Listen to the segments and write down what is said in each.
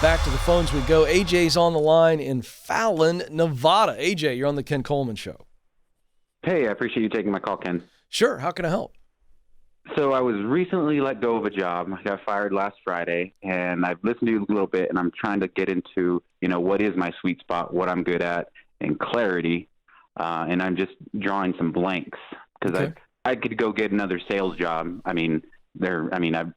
Back to the phones we go. AJ's on the line in Fallon, Nevada. AJ, you're on the Ken Coleman Show. Hey, I appreciate you taking my call, Ken. Sure. How can I help? So I was recently let go of a job. I got fired last Friday, and I've listened to you a little bit, and I'm trying to get into, what is my sweet spot, what I'm good at, and clarity. And I'm just drawing some blanks because Okay. I could go get another sales job.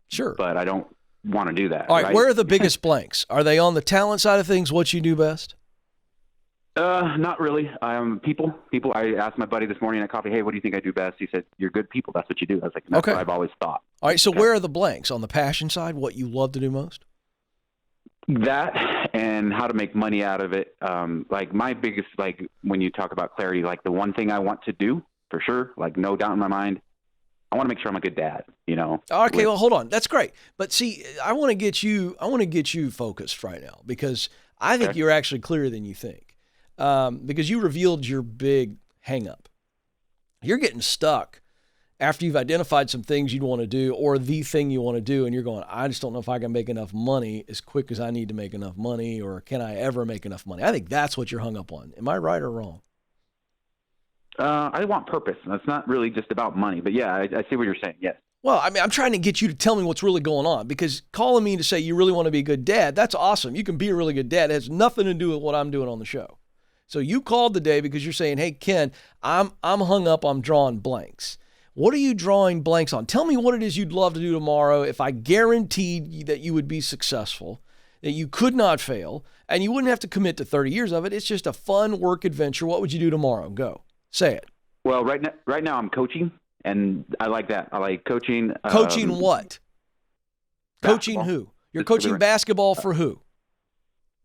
Sure. But I don't want to do that. All right. Where are the biggest blanks? Are they on the talent side of things, what you do best? Not really. People. I asked my buddy this morning at coffee, hey, what do you think I do best? He said, you're good people. That's what you do. I was like, that's Okay. what I've always thought. All right. So where are the blanks? On the passion side, what you love to do most? That and how to make money out of it. Like my biggest, when you talk about clarity, like the one thing I want to do for sure, like no doubt in my mind, I want to make sure I'm a good dad, Okay, well, hold on. That's great. But see, I want to get you focused right now because I think you're actually clearer than you think. Because you revealed your big hang up. You're getting stuck after you've identified some things you'd want to do or the thing you want to do, and you're going, I just don't know if I can make enough money as quick as I need to make enough money, or can I ever make enough money? I think that's what you're hung up on. Am I right or wrong? I want purpose. That's not really just about money, but yeah, I see what you're saying. Yes. Well, I mean, I'm trying to get you to tell me what's really going on, because calling me to say you really want to be a good dad, that's awesome. You can be a really good dad. It has nothing to do with what I'm doing on the show. So you called today because you're saying, hey, Ken, I'm hung up, I'm drawing blanks. What are you drawing blanks on? Tell me what it is you'd love to do tomorrow if I guaranteed that you would be successful, that you could not fail, and you wouldn't have to commit to 30 years of it. It's just a fun work adventure. What would you do tomorrow? Go. Say it. Well, right now I'm coaching, and I like that. I like coaching. Coaching what? Coaching Basketball. who? You're coaching basketball for who?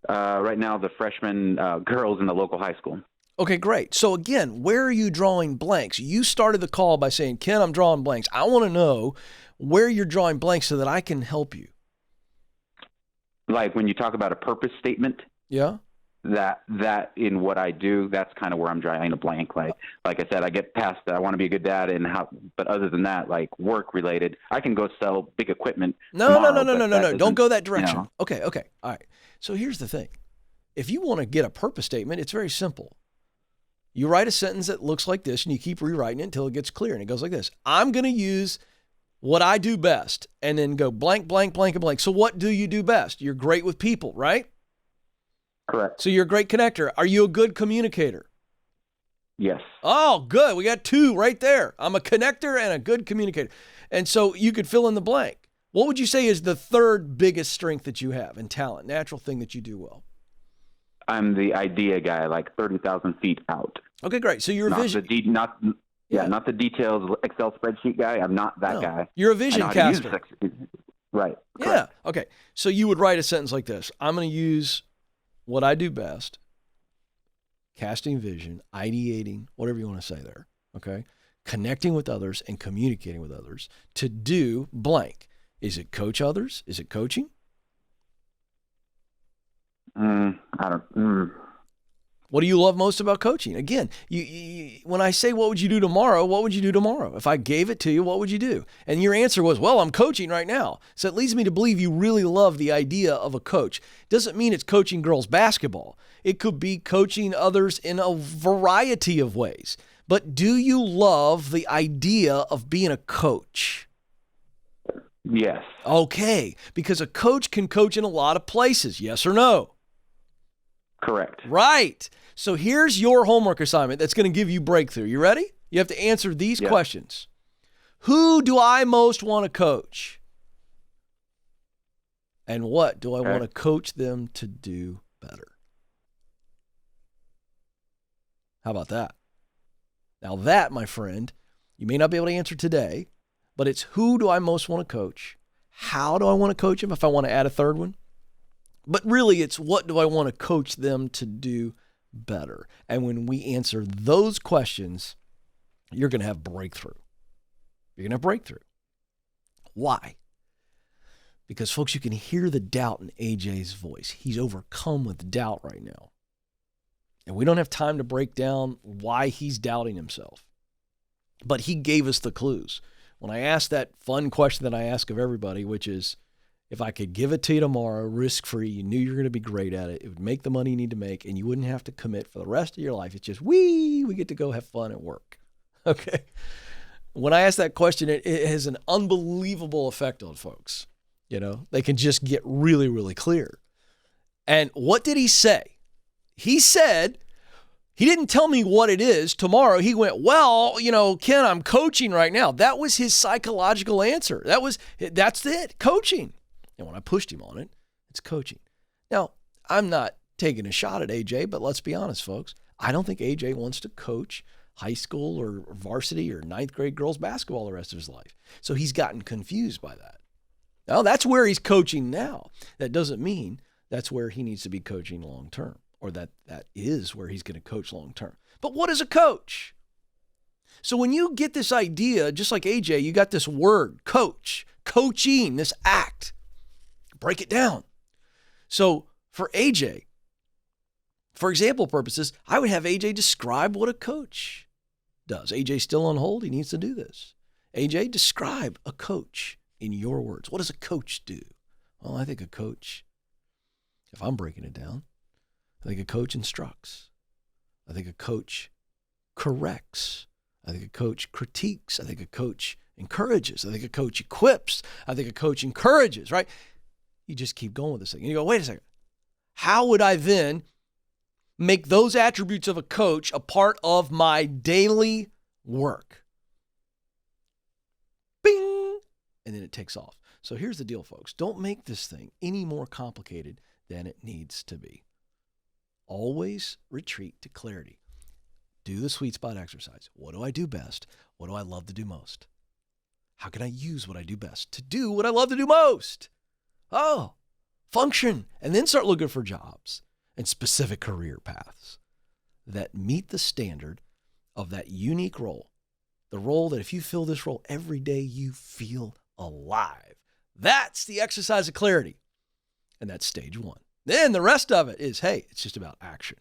Right now, the freshman girls in the local high school. Okay, great. So again, where are you drawing blanks? You started the call by saying, Ken, I'm drawing blanks. I want to know where you're drawing blanks so that I can help you. Like when you talk about a purpose statement. Yeah. That in what I do, that's kind of where I'm drawing a blank. Like I said, I get past that. I want to be a good dad, but other than that, like work related, I can go sell big equipment. No. Don't go that direction. Okay. All right. So here's the thing. If you want to get a purpose statement, it's very simple. You write a sentence that looks like this, and you keep rewriting it until it gets clear. And it goes like this. I'm going to use what I do best, and then go blank, blank, blank, and blank. So what do you do best? You're great with people, right? Correct. So you're a great connector. Are you a good communicator? Yes. Oh, good. We got two right there. I'm a connector and a good communicator. And so you could fill in the blank. What would you say is the third biggest strength that you have and talent, natural thing that you do well? I'm the idea guy, like 30,000 feet out. Okay, great. So you're a vision. Not the details Excel spreadsheet guy. I'm not that guy. You're a vision caster. Right. Yeah. Correct. Okay. So you would write a sentence like this. I'm going to use what I do best, casting vision, ideating, whatever you want to say there. Okay. Connecting with others and communicating with others to do blank. Is it coach others? Is it coaching? What do you love most about coaching? Again, you when I say, what would you do tomorrow? What would you do tomorrow? If I gave it to you, what would you do? And your answer was, well, I'm coaching right now. So it leads me to believe you really love the idea of a coach. Doesn't mean it's coaching girls basketball. It could be coaching others in a variety of ways. But do you love the idea of being a coach? Yes. Okay, because a coach can coach in a lot of places. Yes or no? Correct. Right. So here's your homework assignment that's going to give you breakthrough. You ready? You have to answer these questions. Who do I most want to coach? And what do I want to coach them to do better? How about that? Now that, my friend, you may not be able to answer today, but it's who do I most want to coach? How do I want to coach them if I want to add a third one? But really, it's what do I want to coach them to do better? And when we answer those questions, you're going to have breakthrough. You're going to have breakthrough. Why? Because, folks, you can hear the doubt in AJ's voice. He's overcome with doubt right now. And we don't have time to break down why he's doubting himself. But he gave us the clues. When I asked that fun question that I ask of everybody, which is, if I could give it to you tomorrow, risk-free, you knew you were going to be great at it, it would make the money you need to make, and you wouldn't have to commit for the rest of your life. It's just, we get to go have fun at work. Okay? When I ask that question, it has an unbelievable effect on folks. They can just get really, really clear. And what did he say? He said, he didn't tell me what it is. Tomorrow he went, well, Ken, I'm coaching right now. That was his psychological answer. That's it, coaching. And when I pushed him on it, it's coaching. Now, I'm not taking a shot at AJ, but let's be honest, folks. I don't think AJ wants to coach high school or varsity or ninth grade girls basketball the rest of his life. So he's gotten confused by that. Now, that's where he's coaching now. That doesn't mean that's where he needs to be coaching long term, or that is where he's going to coach long term. But what is a coach? So when you get this idea, just like AJ, you got this word, coach, coaching, this act. Break it down. So for AJ, for example purposes, I would have AJ describe what a coach does. AJ still on hold. He needs to do this. AJ, describe a coach in your words. What does a coach do? Well, I think a coach, if I'm breaking it down, I think a coach instructs. I think a coach corrects. I think a coach critiques. I think a coach encourages. I think a coach equips. I think a coach encourages, right? You just keep going with this thing. And you go, wait a second. How would I then make those attributes of a coach a part of my daily work? Bing! And then it takes off. So here's the deal, folks. Don't make this thing any more complicated than it needs to be. Always retreat to clarity. Do the sweet spot exercise. What do I do best? What do I love to do most? How can I use what I do best to do what I love to do most? Oh, function. And then start looking for jobs and specific career paths that meet the standard of that unique role. The role that if you fill this role every day, you feel alive. That's the exercise of clarity. And that's stage one. Then the rest of it is, hey, it's just about action.